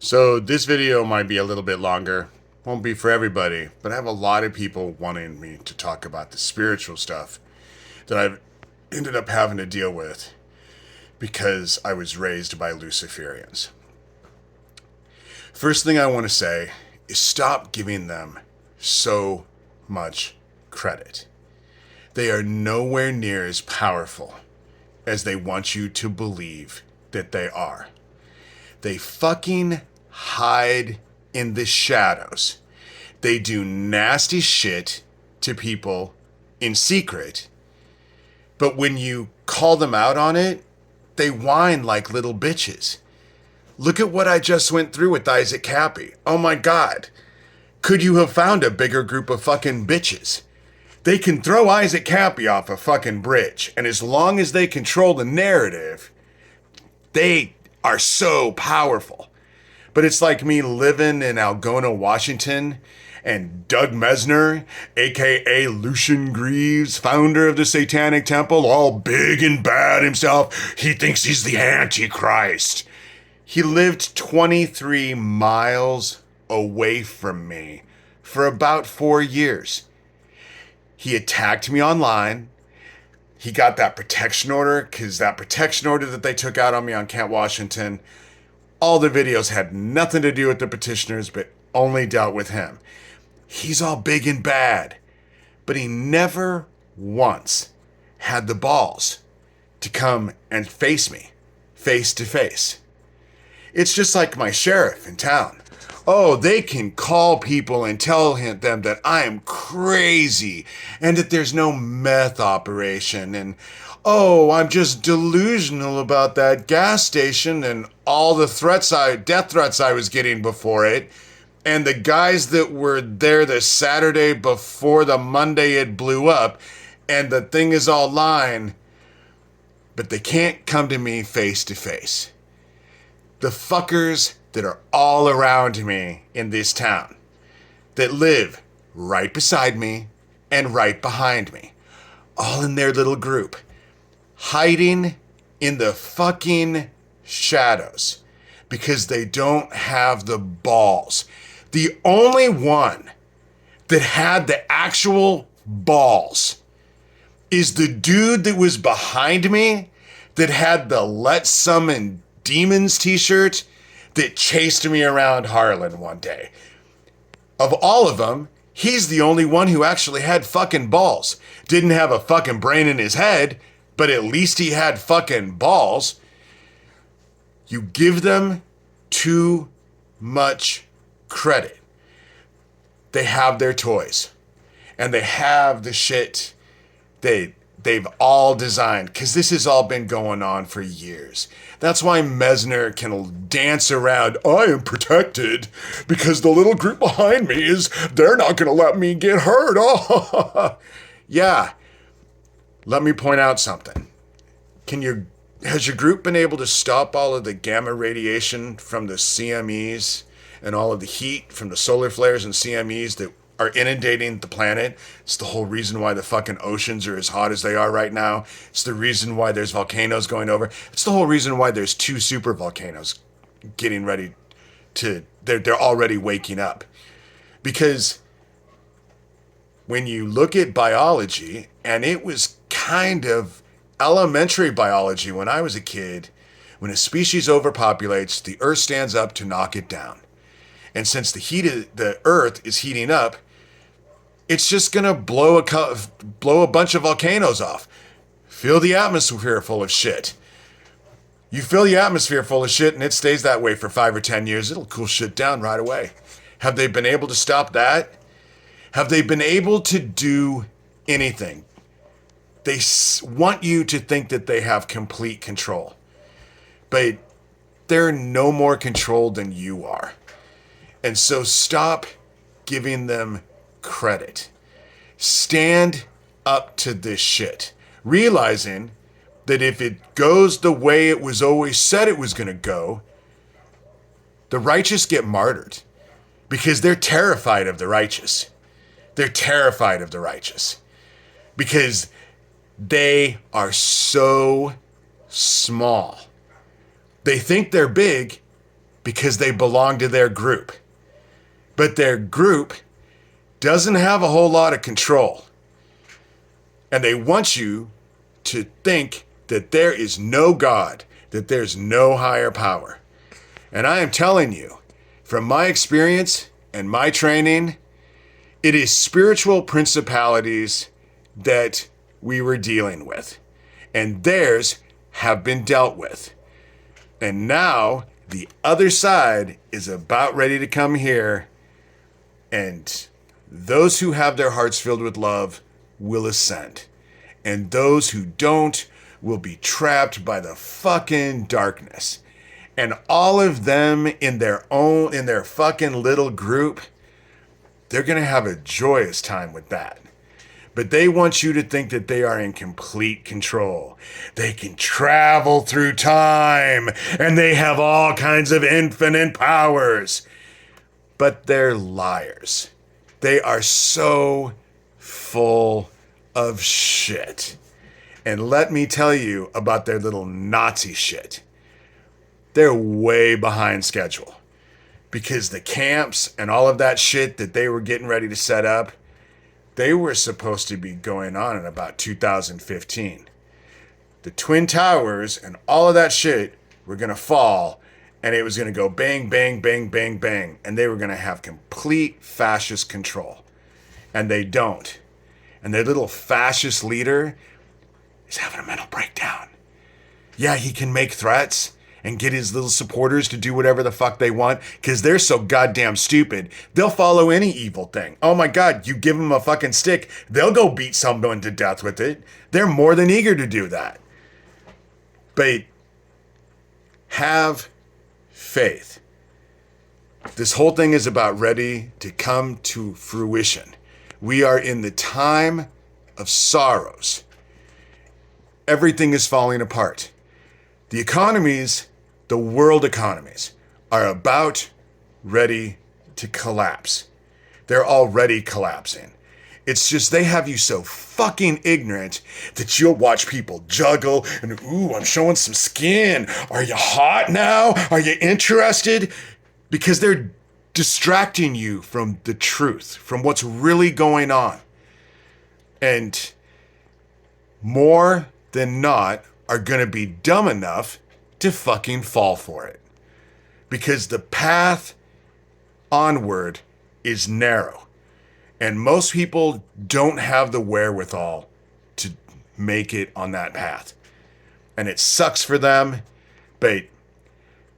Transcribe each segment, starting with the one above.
So this video might be a little bit longer. Won't be for everybody, but I have a lot of people wanting me to talk about the spiritual stuff that I've ended up having to deal with because I was raised by Luciferians. First thing I want to say is stop giving them so much credit. They are nowhere near as powerful as they want you to believe that they are. They fucking hide in the shadows. They do nasty shit to people in secret. But when you call them out on it, they whine like little bitches. Look at what I just went through with Isaac Cappy. Oh my God. Could you have found a bigger group of fucking bitches? They can throw Isaac Cappy off a fucking bridge. And as long as they control the narrative, they are so powerful. But it's like me living in Algona, Washington, and Doug Mesner, aka Lucian Greaves, founder of the Satanic Temple, all big and bad himself. He thinks he's the Antichrist. He lived 23 miles away from me for about 4 years. He attacked me online. He got that protection order because that protection order that they took out on me on Camp Washington, all the videos had nothing to do with the petitioners, but only dealt with him. He's all big and bad, but he never once had the balls to come and face me face to face. It's just like my sheriff in town. Oh, they can call people and tell them that I am crazy and that there's no meth operation. And, oh, I'm just delusional about that gas station and all the death threats I was getting before it. And the guys that were there the Saturday before the Monday it blew up. And the thing is all lying. But they can't come to me face to face. The fuckers that are all around me in this town, that live right beside me and right behind me, all in their little group, hiding in the fucking shadows because they don't have the balls. The only one that had the actual balls is the dude that was behind me that had the Let's Summon Demons t-shirt that chased me around Harlan one day. Of all of them, he's the only one who actually had fucking balls. Didn't have a fucking brain in his head, but at least he had fucking balls. You give them too much credit. They have their toys. And they have the shit they've all designed, because this has all been going on for years. That's why Mesner can dance around, I am protected, because the little group behind me they're not going to let me get hurt. Oh, yeah. Let me point out something. Has your group been able to stop all of the gamma radiation from the CMEs and all of the heat from the solar flares and CMEs that are inundating the planet? It's the whole reason why the fucking oceans are as hot as they are right now. It's the reason why there's volcanoes going over. It's the whole reason why there's 2 super volcanoes getting ready they're already waking up. Because when you look at biology, and it was kind of elementary biology when I was a kid, when a species overpopulates, the earth stands up to knock it down. And since the earth is heating up, it's just gonna blow a bunch of volcanoes off. Fill the atmosphere full of shit. You fill the atmosphere full of shit and it stays that way for 5 or 10 years, it'll cool shit down right away. Have they been able to stop that? Have they been able to do anything? They want you to think that they have complete control. But they're no more controlled than you are. And so stop giving them credit. Stand up to this shit. Realizing that if it goes the way it was always said it was going to go, the righteous get martyred. Because they're terrified of the righteous. They're terrified of the righteous. Because they are so small. They think they're big, because they belong to their group. But their group doesn't have a whole lot of control. And they want you to think that there is no God, that there's no higher power. And I am telling you, from my experience and my training, it is spiritual principalities that we were dealing with. And theirs have been dealt with. And now the other side is about ready to come here, and those who have their hearts filled with love will ascend. And those who don't will be trapped by the fucking darkness. And all of them in their fucking little group, they're going to have a joyous time with that. But they want you to think that they are in complete control. They can travel through time and they have all kinds of infinite powers. But they're liars. They are so full of shit. And let me tell you about their little Nazi shit. They're way behind schedule. Because the camps and all of that shit that they were getting ready to set up, they were supposed to be going on in about 2015. The Twin Towers and all of that shit were going to fall, and it was going to go bang, bang, bang, bang, bang, and they were going to have complete fascist control. And they don't. And their little fascist leader is having a mental breakdown. Yeah, he can make threats and get his little supporters to do whatever the fuck they want because they're so goddamn stupid. They'll follow any evil thing. Oh my God, you give them a fucking stick, they'll go beat someone to death with it. They're more than eager to do that. But have faith. This whole thing is about ready to come to fruition. We are in the time of sorrows. Everything is falling apart. The economies, the world economies, are about ready to collapse. They're already collapsing. It's just they have you so fucking ignorant that you'll watch people juggle and, ooh, I'm showing some skin. Are you hot now? Are you interested? Because they're distracting you from the truth, from what's really going on. And more than not, are going to be dumb enough to fucking fall for it. Because the path onward is narrow. And most people don't have the wherewithal to make it on that path. And it sucks for them, but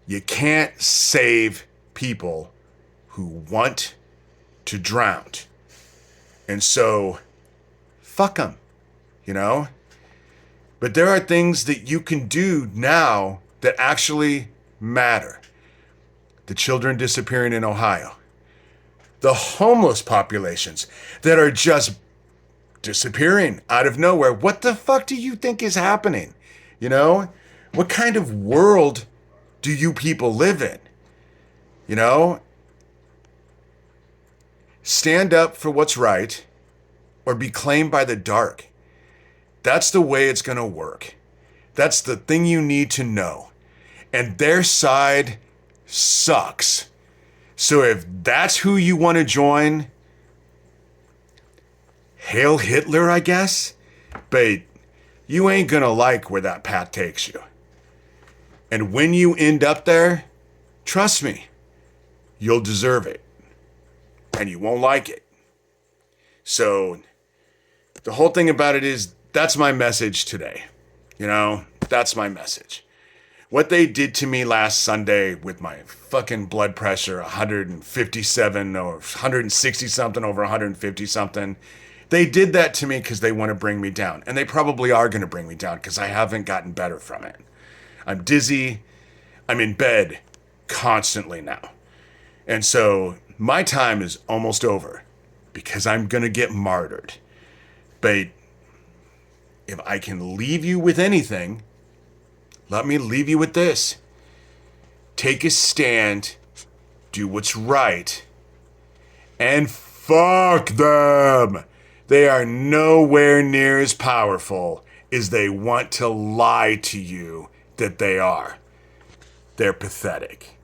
you can't save people who want to drown. And so, fuck them, you know? But there are things that you can do now that actually matter. The children disappearing in Ohio. The homeless populations that are just disappearing out of nowhere. What the fuck do you think is happening? You know? What kind of world do you people live in? You know? Stand up for what's right or be claimed by the dark. That's the way it's going to work. That's the thing you need to know. And their side sucks. So if that's who you want to join, hail Hitler, I guess. But you ain't going to like where that path takes you. And when you end up there, trust me, you'll deserve it. And you won't like it. So the whole thing about it is, that's my message today. You know, that's my message. What they did to me last Sunday with my fucking blood pressure, 157 or 160 something over 150 something, they did that to me because they want to bring me down. And they probably are going to bring me down because I haven't gotten better from it. I'm dizzy. I'm in bed constantly now. And so my time is almost over because I'm going to get martyred. But if I can leave you with anything, let me leave you with this. Take a stand, do what's right, and fuck them. They are nowhere near as powerful as they want to lie to you that they are. They're pathetic.